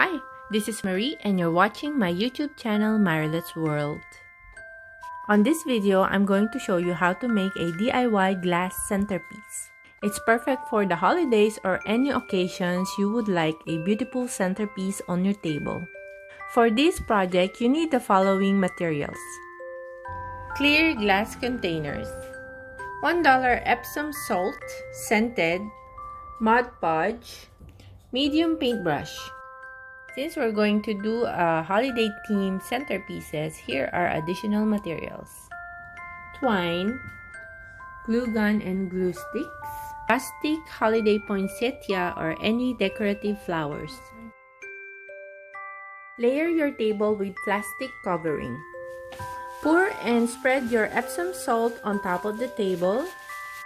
Hi, this is Marie and you're watching my YouTube channel Marilet's World. On this video, I'm going to show you how to make a DIY glass centerpiece. It's perfect for the holidays or any occasions you would like a beautiful centerpiece on your table. For this project, you need the following materials. Clear glass containers, $1 Epsom salt, scented, Mod Podge, medium paintbrush. Since we're going to do a holiday themed centerpieces, here are additional materials. Twine, glue gun and glue sticks, plastic holiday poinsettia or any decorative flowers. Layer your table with plastic covering. Pour and spread your Epsom salt on top of the table.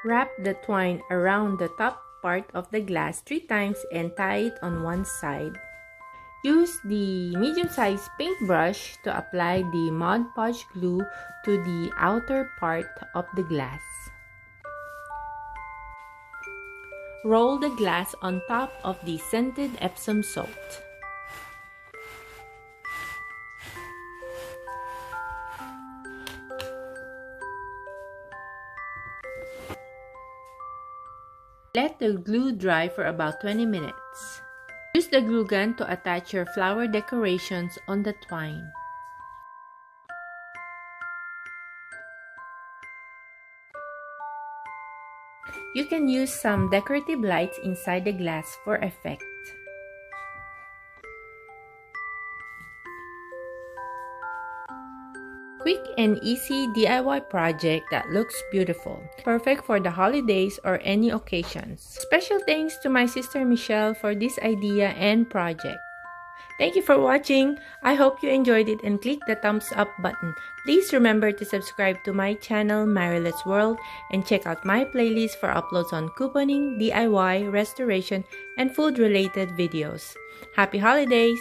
Wrap the twine around the top part of the glass 3 times and tie it on one side. Use the medium-sized paintbrush to apply the Mod Podge glue to the outer part of the glass. Roll the glass on top of the scented Epsom salt. Let the glue dry for about 20 minutes. Use the glue gun to attach your flower decorations on the twine. You can use some decorative lights inside the glass for effect. Quick and easy DIY project that looks beautiful. Perfect for the holidays or any occasions. Special thanks to my sister Michelle for this idea and project. Thank you for watching. I hope you enjoyed it and click the thumbs up button. Please remember to subscribe to my channel Marilet's World and check out my playlist for uploads on couponing, DIY, restoration, and food related videos. Happy holidays!